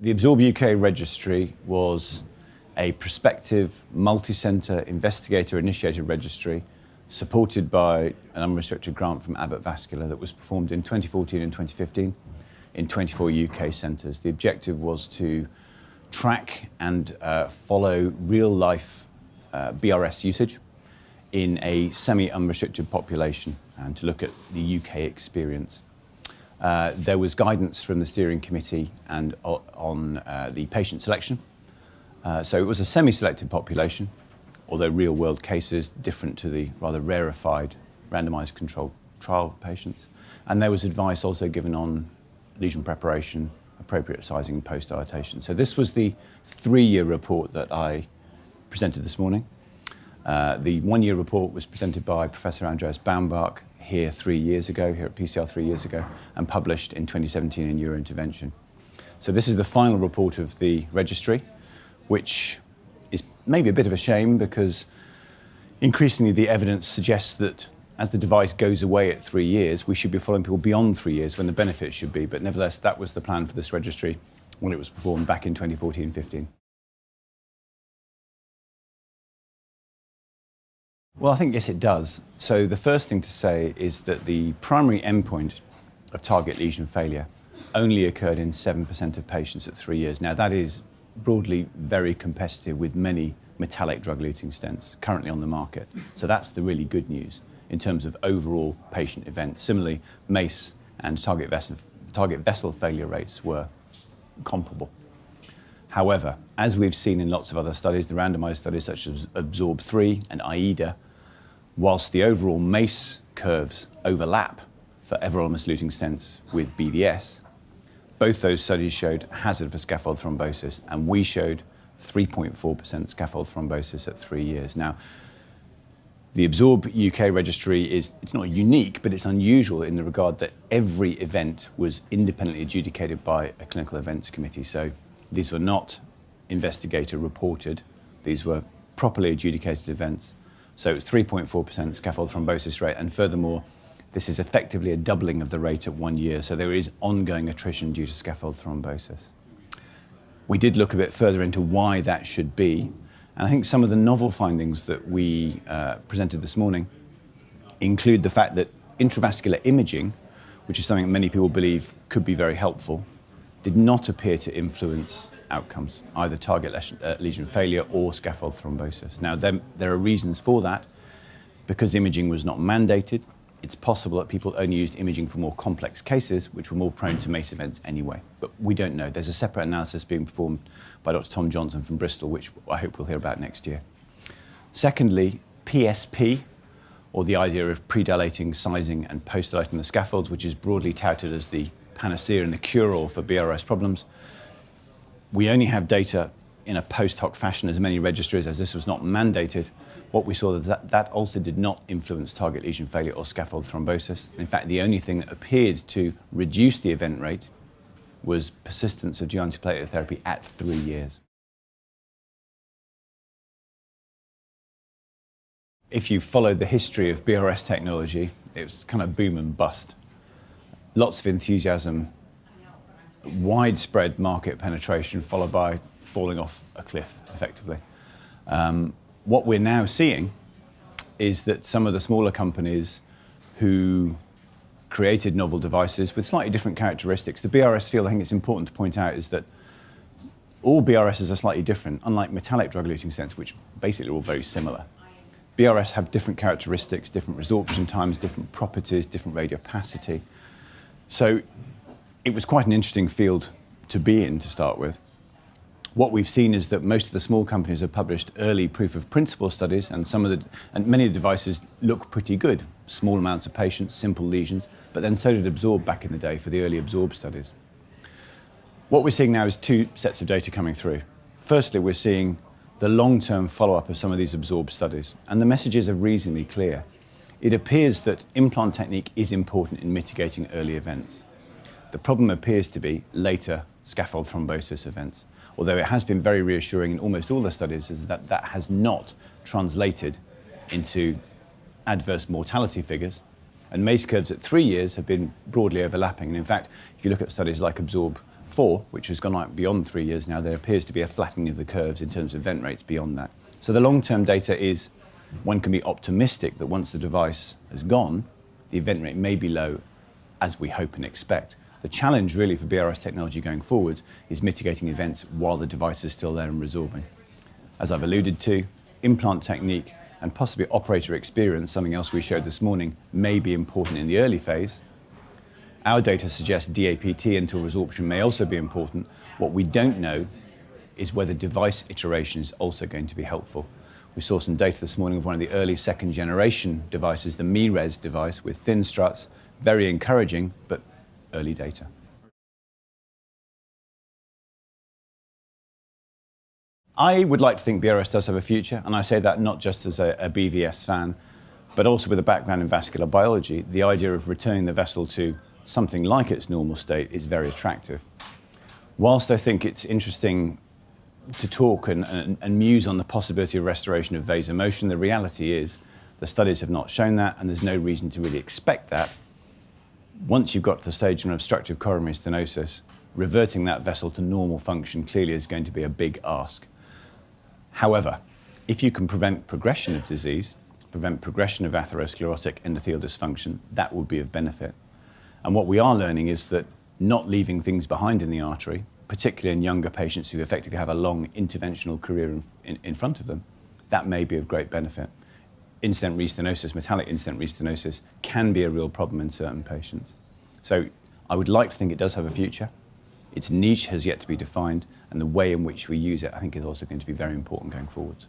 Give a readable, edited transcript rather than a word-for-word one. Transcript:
The Uk Registry was a prospective, multi-centre, investigator-initiated registry supported by an unrestricted grant from Abbott Vascular that was performed in 2014 and 2015 in 24 UK centres. The objective was to track and follow real-life BRS usage in a semi-unrestricted population and to look at the UK experience. There was guidance from the steering committee and on the patient selection. So it was a semi-selected population, although real-world cases different to the rather rarefied randomised controlled trial patients. And there was advice also given on lesion preparation, appropriate sizing post-dilatation. So this was the 3-year report that I presented this morning. The 1-year report was presented by Professor Andreas Baumbach here 3 years ago, here at PCR 3 years ago, and published in 2017 in Eurointervention. So this is the final report of the registry, which is maybe a bit of a shame because increasingly the evidence suggests that as the device goes away at 3 years, we should be following people beyond 3 years when the benefits should be. But nevertheless, that was the plan for this registry when it was performed back in 2014-15. Well, I think, yes, it does. So the first thing to say is that the primary endpoint of target lesion failure only occurred in 7% of patients at 3 years. Now, that is broadly very competitive with many metallic drug-eluting stents currently on the market. So that's the really good news in terms of overall patient events. Similarly, MACE and target vessel failure rates were comparable. However, as we've seen in lots of other studies, the randomised studies such as Absorb3 and AIDA, whilst the overall MACE curves overlap for Everolimus-eluting stents with BVS, both those studies showed hazard for scaffold thrombosis, and we showed 3.4% scaffold thrombosis at 3 years. Now, the Absorb UK registry it's not unique, but it's unusual in the regard that every event was independently adjudicated by a clinical events committee. So these were not investigator reported, these were properly adjudicated events. So it's 3.4% scaffold thrombosis rate, and furthermore, this is effectively a doubling of the rate at 1 year, so there is ongoing attrition due to scaffold thrombosis. We did look a bit further into why that should be, and I think some of the novel findings that we presented this morning include the fact that intravascular imaging, which is something many people believe could be very helpful, did not appear to influence outcomes, either target lesion failure or scaffold thrombosis. Now, there are reasons for that. Because imaging was not mandated, it's possible that people only used imaging for more complex cases, which were more prone to MACE events anyway. But we don't know. There's a separate analysis being performed by Dr. Tom Johnson from Bristol, which I hope we'll hear about next year. Secondly, PSP, or the idea of pre-dilating, sizing and post-dilating the scaffolds, which is broadly touted as the panacea and the cure-all for BRS problems. We only have data in a post hoc fashion, as many registries, as this was not mandated. What we saw that also did not influence target lesion failure or scaffold thrombosis. In fact, the only thing that appeared to reduce the event rate was persistence of antiplatelet therapy at 3 years. If you followed the history of BRS technology, it was kind of boom and bust. Lots of enthusiasm, widespread market penetration, followed by falling off a cliff, effectively. What we're now seeing is that some of the smaller companies who created novel devices with slightly different characteristics, the BRS field, I think it's important to point out, is that all BRSs are slightly different, unlike metallic drug-eluting stents, which basically are all very similar. BRS have different characteristics, different resorption times, different properties, different radiopacity. So it was quite an interesting field to be in to start with. What we've seen is that most of the small companies have published early proof of principle studies, and many of the devices look pretty good. Small amounts of patients, simple lesions, but then so did Absorb back in the day for the early Absorb studies. What we're seeing now is two sets of data coming through. Firstly, we're seeing the long-term follow-up of some of these Absorb studies, and the messages are reasonably clear. It appears that implant technique is important in mitigating early events. The problem appears to be later scaffold thrombosis events. Although it has been very reassuring in almost all the studies is that that has not translated into adverse mortality figures. And MACE curves at 3 years have been broadly overlapping. And in fact, if you look at studies like Absorb before, which has gone out beyond 3 years now, there appears to be a flattening of the curves in terms of event rates beyond that. So the long-term data is, one can be optimistic that once the device has gone, the event rate may be low, as we hope and expect. The challenge really for BRS technology going forward is mitigating events while the device is still there and resorbing. As I've alluded to, implant technique and possibly operator experience, something else we showed this morning, may be important in the early phase. Our data suggests DAPT until resorption may also be important. What we don't know is whether device iteration is also going to be helpful. We saw some data this morning of one of the early second generation devices, the MiRes device with thin struts, very encouraging, but early data. I would like to think BRS does have a future, and I say that not just as a BVS fan, but also with a background in vascular biology. The idea of returning the vessel to something like its normal state is very attractive. Whilst I think it's interesting to talk and muse on the possibility of restoration of vasomotion, the reality is the studies have not shown that, and there's no reason to really expect that. Once you've got to the stage of an obstructive coronary stenosis, reverting that vessel to normal function clearly is going to be a big ask. However, if you can prevent progression of disease, prevent progression of atherosclerotic endothelial dysfunction, that will be of benefit. And what we are learning is that not leaving things behind in the artery, particularly in younger patients who effectively have a long interventional career in front of them, that may be of great benefit. In-stent restenosis, metallic in-stent restenosis, can be a real problem in certain patients. So I would like to think it does have a future. Its niche has yet to be defined, and the way in which we use it, I think, is also going to be very important going forwards.